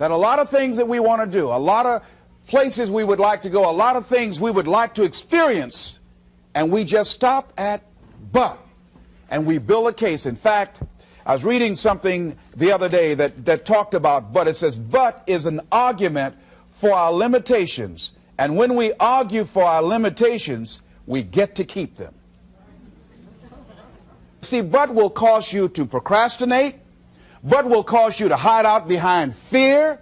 that a lot of things that we want to do, a lot of places we would like to go, a lot of things we would like to experience, and we just stop at but, and we build a case. In fact, I was reading something the other day that talked about but. It says, but is an argument for our limitations, and when we argue for our limitations, we get to keep them. See, but will cause you to procrastinate, but will cause you to hide out behind fear,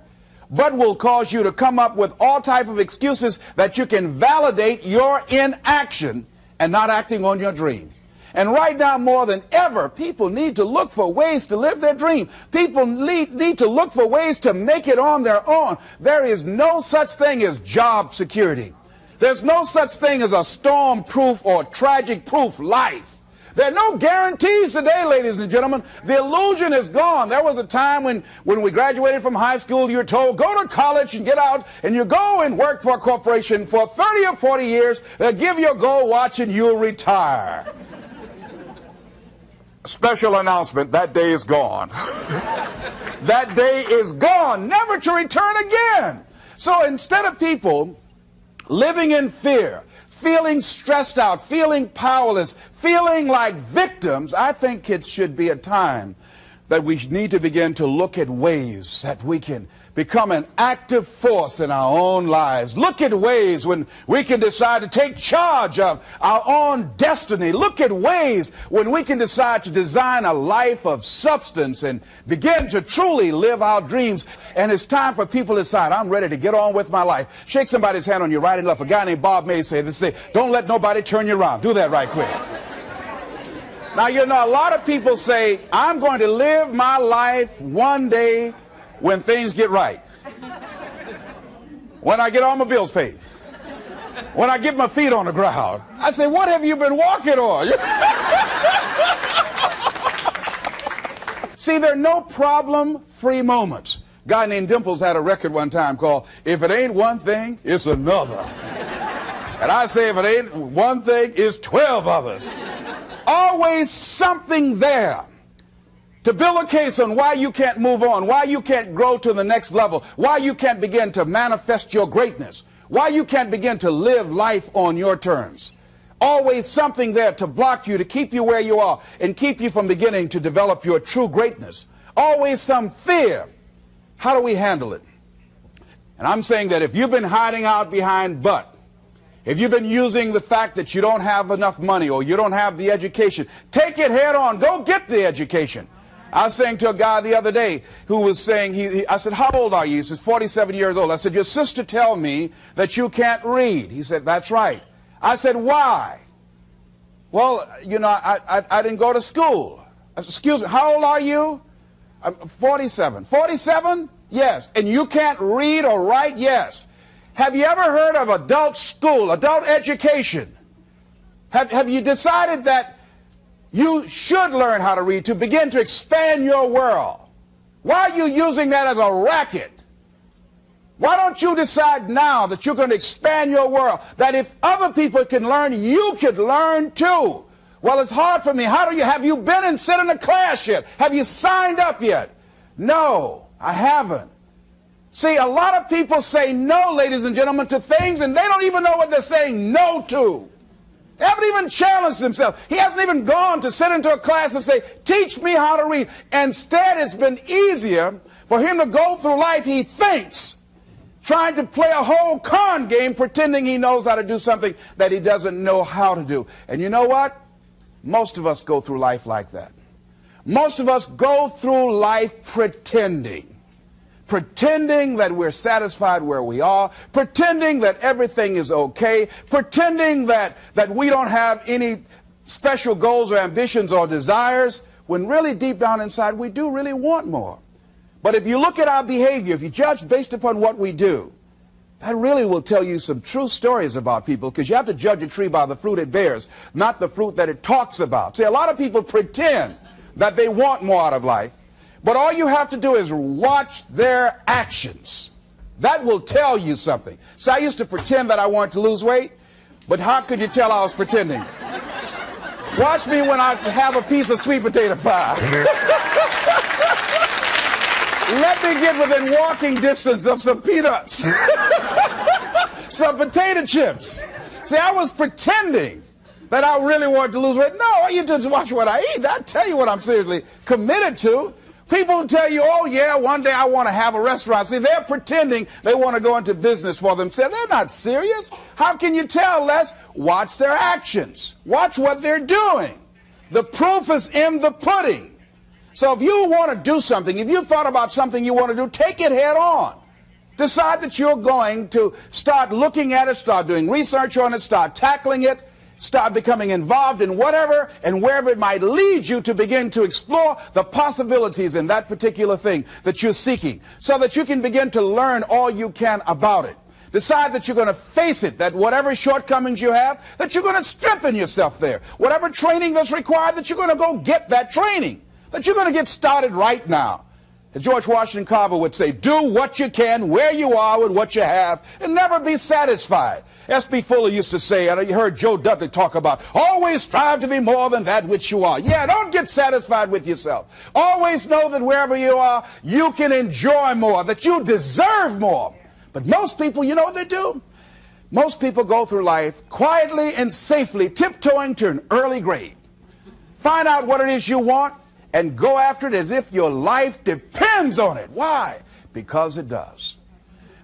but will cause you to come up with all type of excuses that you can validate your inaction and not acting on your dream. And right now, more than ever, people need to look for ways to live their dream. People need to look for ways to make it on their own. There is no such thing as job security. There's no such thing as a storm-proof or tragic-proof life. There are no guarantees today, ladies and gentlemen. The illusion is gone. There was a time when we graduated from high school, you were told, go to college and get out, and you go and work for a corporation for 30 or 40 years. They'll give you a gold watch and you'll retire. Special announcement, that day is gone. That day is gone, never to return again. So instead of people living in fear, feeling stressed out, feeling powerless, feeling like victims, I think it should be a time that we need to begin to look at ways that we can become an active force in our own lives. Look at ways when we can decide to take charge of our own destiny. Look at ways when we can decide to design a life of substance and begin to truly live our dreams. And it's time for people to decide, I'm ready to get on with my life. Shake somebody's hand on your right and left. A guy named Bob May said this, don't let nobody turn you around. Do that right quick. Now, you know, a lot of people say, I'm going to live my life one day when things get right, when I get all my bills paid, when I get my feet on the ground. I say, what have you been walking on? See, there are no problem-free moments. A guy named Dimples had a record one time called, If It Ain't One Thing, It's Another. And I say, if it ain't one thing, it's 12 others. Always something there to build a case on why you can't move on, why you can't grow to the next level, why you can't begin to manifest your greatness, why you can't begin to live life on your terms. Always something there to block you, to keep you where you are, and keep you from beginning to develop your true greatness. Always some fear. How do we handle it? And I'm saying that if you've been hiding out behind but, if you've been using the fact that you don't have enough money or you don't have the education, take it head on. Go get the education. I was saying to a guy the other day who was saying, I said, how old are you? He says, 47 years old. I said, your sister tell me that you can't read. He said, that's right. I said, why? Well, you know, I didn't go to school. I said, excuse me, how old are you? I'm 47. 47? Yes. And you can't read or write? Yes. Have you ever heard of adult school, adult education? Have you decided that you should learn how to read to begin to expand your world? Why are you using that as a racket? Why don't you decide now that you're going to expand your world, that if other people can learn, you could learn too? Well, it's hard for me. Have you been and sit in a class yet? Have you signed up yet? No, I haven't. See, a lot of people say no, ladies and gentlemen, to things, and they don't even know what they're saying no to. They haven't even challenged themselves. He hasn't even gone to sit into a class and say, teach me how to read. Instead, it's been easier for him to go through life, he thinks, trying to play a whole con game, pretending he knows how to do something that he doesn't know how to do. And you know what? Most of us go through life like that. Most of us go through life pretending that we're satisfied where we are, pretending that everything is okay, pretending that we don't have any special goals or ambitions or desires, when really deep down inside we do really want more. But if you look at our behavior, if you judge based upon what we do, that really will tell you some true stories about people, because you have to judge a tree by the fruit it bears, not the fruit that it talks about. See, a lot of people pretend that they want more out of life, but all you have to do is watch their actions. That will tell you something. So I used to pretend that I wanted to lose weight, but how could you tell I was pretending? Watch me when I have a piece of sweet potato pie. Let me get within walking distance of some peanuts, some potato chips. See, I was pretending that I really wanted to lose weight. No, you just watch what I eat. I tell you what I'm seriously committed to. People tell you, oh yeah, one day I want to have a restaurant. See, they're pretending they want to go into business for themselves. They're not serious. How can you tell, Les? Watch their actions. Watch what they're doing. The proof is in the pudding. So if you want to do something, if you thought about something you want to do, take it head on. Decide that you're going to start looking at it, start doing research on it, start tackling it, start becoming involved in whatever and wherever it might lead you to begin to explore the possibilities in that particular thing that you're seeking so that you can begin to learn all you can about it. Decide that you're going to face it, that whatever shortcomings you have, that you're going to strengthen yourself there. Whatever training that's required, that you're going to go get that training, that you're going to get started right now. And George Washington Carver would say, do what you can, where you are with what you have, and never be satisfied. S.B. Fuller used to say, and you heard Joe Dudley talk about, always strive to be more than that which you are. Yeah, don't get satisfied with yourself. Always know that wherever you are, you can enjoy more, that you deserve more. But most people, you know what they do? Most people go through life quietly and safely, tiptoeing to an early grave. Find out what it is you want, and go after it as if your life depends on it. Why? Because it does.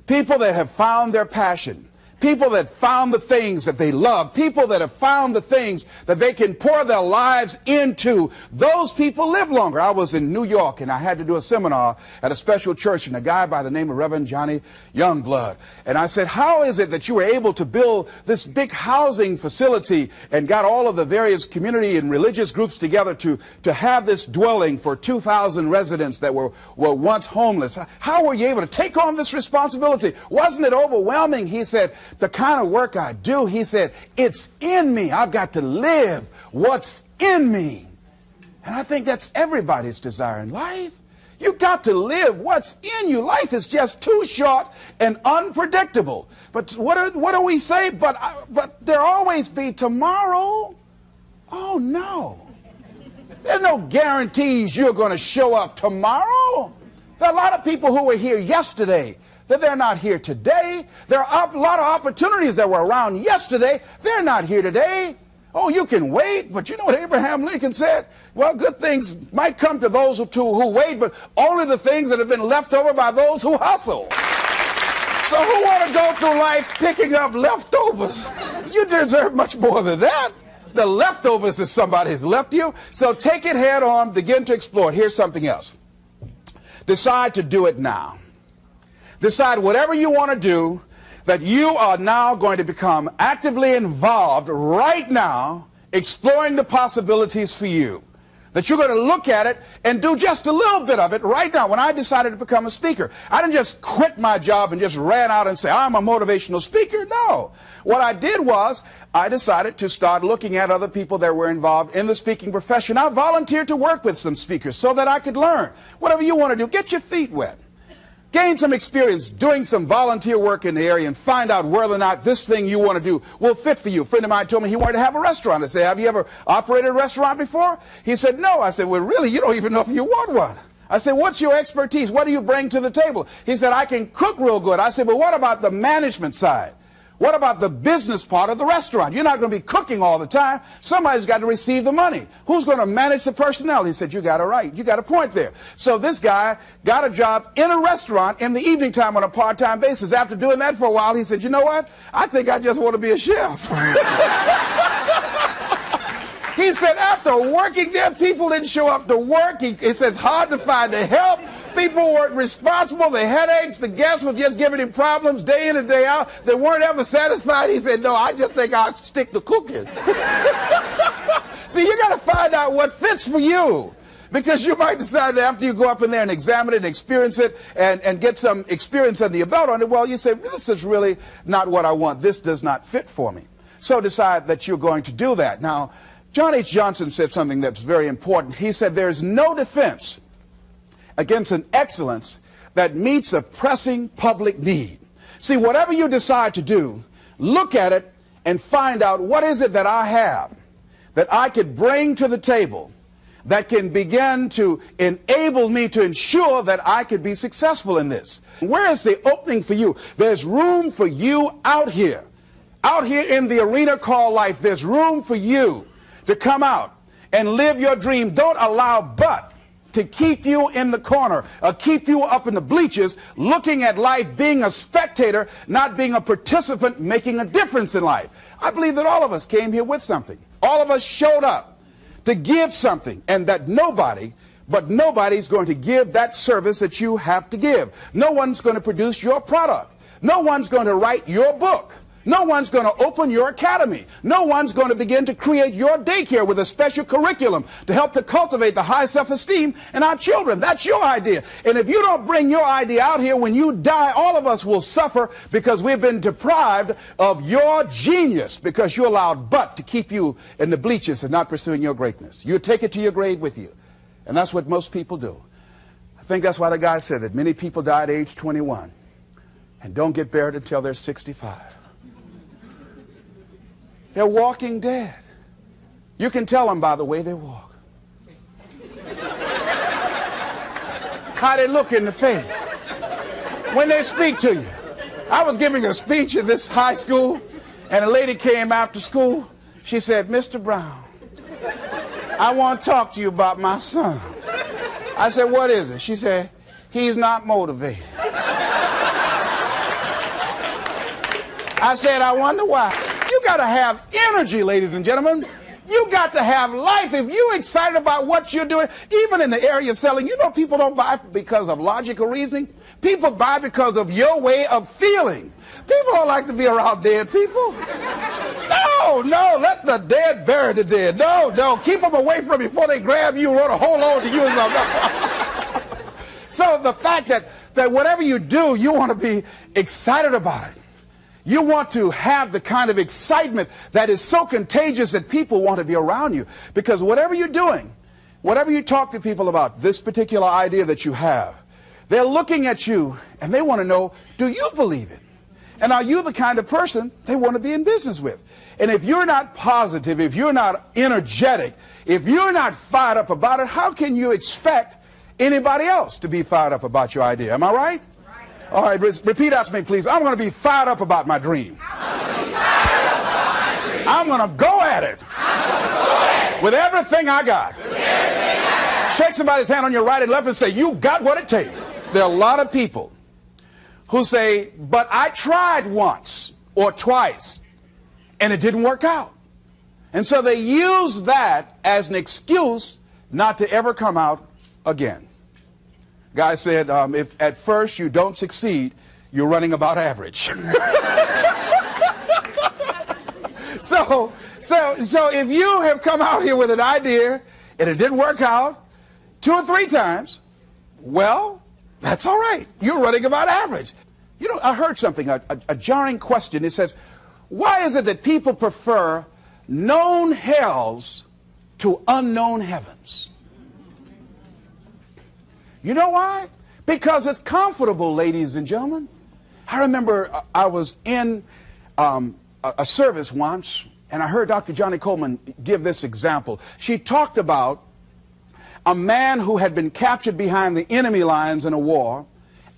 People that have found their passion, people that found the things that they love, people that have found the things that they can pour their lives into, those people live longer. I was in New York and I had to do a seminar at a special church, and a guy by the name of Reverend Johnny Youngblood. And I said, how is it that you were able to build this big housing facility and got all of the various community and religious groups together to have this dwelling for 2,000 residents that were once homeless? How were you able to take on this responsibility? Wasn't it overwhelming? He said, the kind of work I do, he said, it's in me. I've got to live what's in me. And I think that's everybody's desire in life. You've got to live what's in you. Life is just too short and unpredictable. But what do we say? But there'll always be tomorrow. Oh, no. There's no guarantees you're going to show up tomorrow. There are a lot of people who were here yesterday that they're not here today. There are a lot of opportunities that were around yesterday. They're not here today. Oh, you can wait, but you know what Abraham Lincoln said? Well, good things might come to those who wait, but only the things that have been left over by those who hustle. So who want to go through life picking up leftovers? You deserve much more than that. The leftovers is somebody has left you. So take it head on, begin to explore it. Here's something else. Decide to do it now. Decide whatever you want to do, that you are now going to become actively involved right now, exploring the possibilities for you. That you're going to look at it and do just a little bit of it right now. When I decided to become a speaker, I didn't just quit my job and just ran out and say, I'm a motivational speaker. No. What I did was I decided to start looking at other people that were involved in the speaking profession. I volunteered to work with some speakers so that I could learn. Whatever you want to do, get your feet wet. Gain some experience doing some volunteer work in the area and find out whether or not this thing you want to do will fit for you. A friend of mine told me he wanted to have a restaurant. I said, have you ever operated a restaurant before? He said, no. I said, well, really, you don't even know if you want one. I said, what's your expertise? What do you bring to the table? He said, I can cook real good. I said, well, what about the management side? What about the business part of the restaurant? You're not going to be cooking all the time. Somebody's got to receive the money. Who's going to manage the personnel? He said, you got it right. You got a point there. So this guy got a job in a restaurant in the evening time on a part-time basis. After doing that for a while, he said, you know what? I think I just want to be a chef. He said, after working there, people didn't show up to work. He said, it's hard to find the help. People weren't responsible. The headaches, the guests were just giving him problems day in and day out. They weren't ever satisfied. He said, no, I just think I'll stick to cooking. See, you got to find out what fits for you. Because you might decide that after you go up in there and examine it and experience it and get some experience under your belt on it, well, you say, this is really not what I want. This does not fit for me. So decide that you're going to do that. Now, John H. Johnson said something that's very important. He said, there's no defense against an excellence that meets a pressing public need. See, whatever you decide to do, look at it and find out what is it that I have that I could bring to the table that can begin to enable me to ensure that I could be successful in this. Where is the opening for you? There's room for you out here in the arena called life. There's room for you to come out and live your dream. Don't allow but to keep you in the corner or keep you up in the bleachers looking at life, being a spectator, not being a participant, making a difference in life. I believe that all of us came here with something. All of us showed up to give something, and that nobody's going to give that service that you have to give. No one's going to produce your product. No one's going to write your book. No one's going to open your academy. No one's going to begin to create your daycare with a special curriculum to help to cultivate the high self-esteem in our children. That's your idea. And if you don't bring your idea out here, when you die, all of us will suffer because we've been deprived of your genius because you allowed but to keep you in the bleachers and not pursuing your greatness. You take it to your grave with you. And that's what most people do. I think that's why the guy said that many people die at age 21 and don't get buried until they're 65. They're walking dead. You can tell them by the way they walk. How they look in the face when they speak to you. I was giving a speech at this high school, and a lady came after school. She said, "Mr. Brown, I want to talk to you about my son." I said, "What is it?" She said, "He's not motivated." I said, "I wonder why." You got to have energy, ladies and gentlemen. You got to have life. If you're excited about what you're doing, even in the area of selling, you know people don't buy because of logical reasoning. People buy because of your way of feeling. People don't like to be around dead people. No, let the dead bury the dead. No, keep them away from you before they grab you and want to hold on to you or something. So the fact that whatever you do, you want to be excited about it. You want to have the kind of excitement that is so contagious that people want to be around you. Because whatever you're doing, whatever you talk to people about, this particular idea that you have, they're looking at you and they want to know, do you believe it? And are you the kind of person they want to be in business with? And if you're not positive, if you're not energetic, if you're not fired up about it, how can you expect anybody else to be fired up about your idea? Am I right? All right, repeat out to me, please. I'm going to be fired up about my dream. I'm going to go at it with everything I got. Shake somebody's hand on your right and left and say, "You got what it takes." There are a lot of people who say, "But I tried once or twice and it didn't work out." And so they use that as an excuse not to ever come out again. Guy said, if at first you don't succeed, you're running about average. So if you have come out here with an idea and it didn't work out 2 or 3 times, well, that's all right. You're running about average. You know, I heard something, a jarring question. It says, why is it that people prefer known hells to unknown heavens? You know why? Because it's comfortable, ladies and gentlemen. I remember I was in a service once, and I heard Dr. Johnny Coleman give this example. She talked about a man who had been captured behind the enemy lines in a war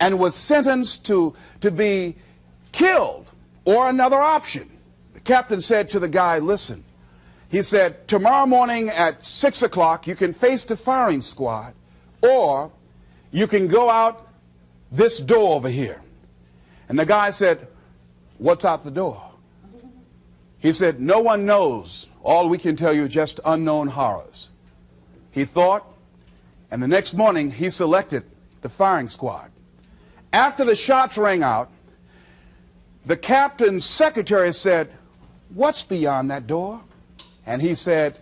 and was sentenced to be killed or another option. The captain said to the guy, "Listen," he said, "tomorrow morning at 6 o'clock you can face the firing squad, or you can go out this door over here." And the guy said, "What's out the door?" He said, "No one knows. All we can tell you is just unknown horrors." He thought, and the next morning he selected the firing squad. After the shots rang out, the captain's secretary said, "What's beyond that door?" And he said,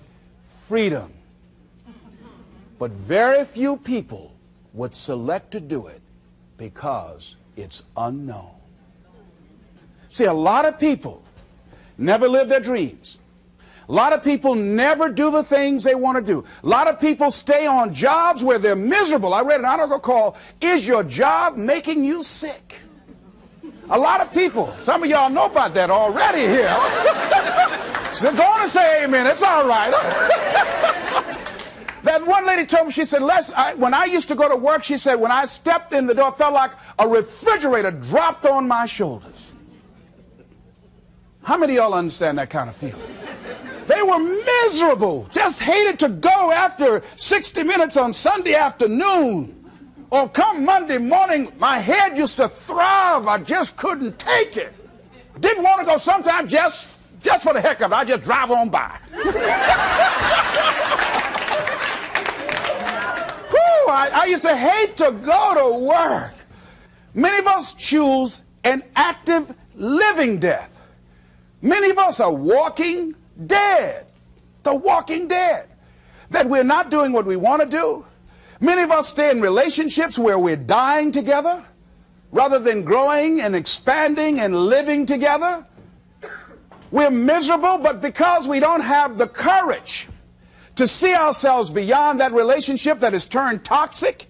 "Freedom." But very few people would select to do it because it's unknown. See, a lot of people never live their dreams. A lot of people never do the things they want to do. A lot of people stay on jobs where they're miserable. I read an article called, "Is Your Job Making You Sick?" A lot of people, some of y'all know about that already here. So go on and say amen. It's all right. That one lady told me, she said, Les, when I used to go to work, she said, when I stepped in the door, it felt like a refrigerator dropped on my shoulders. How many of y'all understand that kind of feeling? They were miserable, just hated to go after 60 minutes on Sunday afternoon. Or come Monday morning, my head used to throb. I just couldn't take it. Didn't want to go sometimes just for the heck of it. I just drive on by. Whew, I used to hate to go to work. Many of us choose an active living death. Many of us are walking dead. The walking dead. That we're not doing what we want to do. Many of us stay in relationships where we're dying together rather than growing and expanding and living together. We're miserable, but because we don't have the courage to see ourselves beyond that relationship that has turned toxic,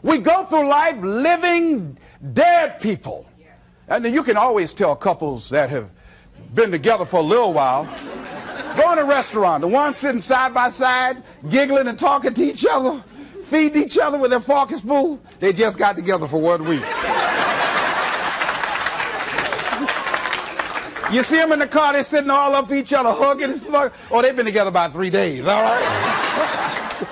we go through life living dead people. And you can always tell couples that have been together for a little while. Go in a restaurant, the ones sitting side by side, giggling and talking to each other, feeding each other with their fork and spoon, they just got together for 1 week. You see them in the car, they're sitting all up each other, hugging and slugging. Oh, they've been together about 3 days, all right?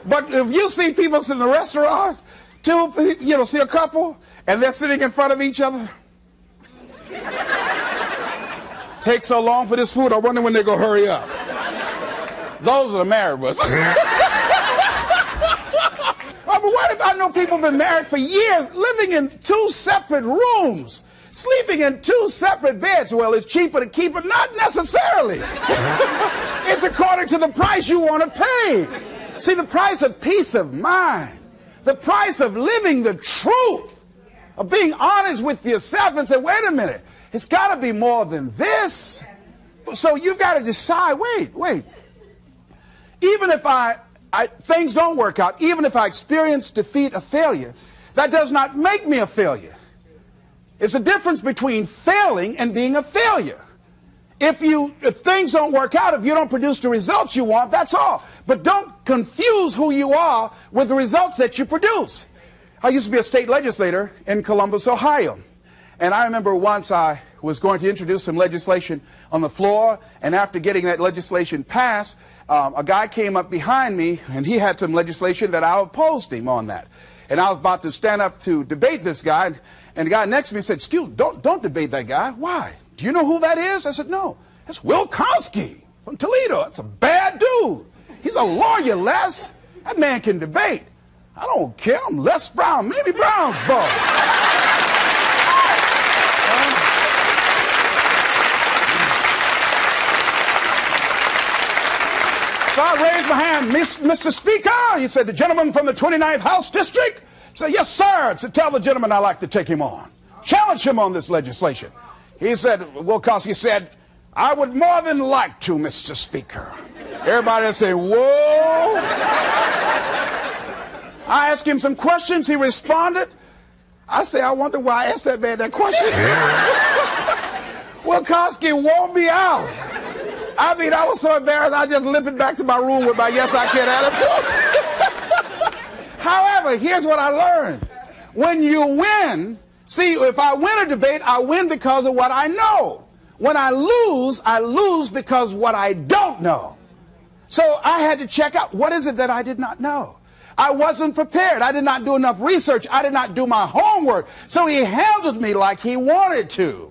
But if you see people sitting in a restaurant, see a couple, and they're sitting in front of each other. Takes so long for this food, I wonder when they're going to hurry up. Those are the married ones. Oh, but what if I know people have been married for years, living in 2 separate rooms, sleeping in 2 separate beds? Well, it's cheaper to keep it. Not necessarily. It's according to the price you want to pay. See, the price of peace of mind, the price of living the truth, of being honest with yourself and say, wait a minute, it's got to be more than this. So you've got to decide, wait. Even if things don't work out, even if I experience defeat or failure, that does not make me a failure. It's a difference between failing and being a failure. If things don't work out, if you don't produce the results you want, that's all. But don't confuse who you are with the results that you produce. I used to be a state legislator in Columbus, Ohio. And I remember once I was going to introduce some legislation on the floor, and after getting that legislation passed, a guy came up behind me, and he had some legislation that I opposed him on that. And I was about to stand up to debate this guy, and the guy next to me said, excuse me, don't debate that guy. Why? Do you know who that is? I said, no. That's Will Kosky from Toledo. That's a bad dude. He's a lawyer, Les. That man can debate. I don't care. I'm Les Brown, Mamie Brown's boy. So I raised my hand, Mr. Speaker. He said, the gentleman from the 29th House District? I said, yes, sir. To tell the gentleman I'd like to take him on. Challenge him on this legislation. He said, Will Kosky said, I would more than like to, Mr. Speaker. Everybody would say, whoa. I asked him some questions. He responded. I say, I wonder why I asked that man that question. Will Kosky wore me out. I mean, I was so embarrassed, I just limped back to my room with my yes, I can attitude. However, here's what I learned. When you win, see, if I win a debate, I win because of what I know. When I lose because what I don't know. So I had to check out, what is it that I did not know? I wasn't prepared. I did not do enough research. I did not do my homework. So he handled me like he wanted to.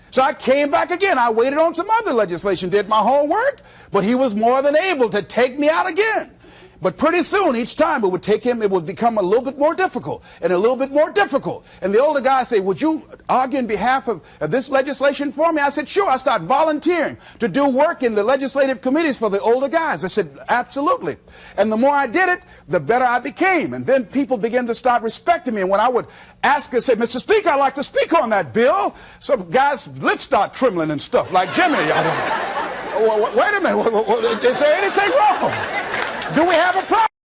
So I came back again. I waited on some other legislation, did my homework, but he was more than able to take me out again. But pretty soon, each time it would become a little bit more difficult and a little bit more difficult. And the older guy said, would you argue in behalf of this legislation for me? I said, sure. I started volunteering to do work in the legislative committees for the older guys. I said, absolutely. And the more I did it, the better I became. And then people began to start respecting me. And when I would ask and say, Mr. Speaker, I'd like to speak on that bill, some guys' lips start trembling and stuff, like Jimmy. I don't know. Wait a minute. Is there anything wrong? Do we have a problem?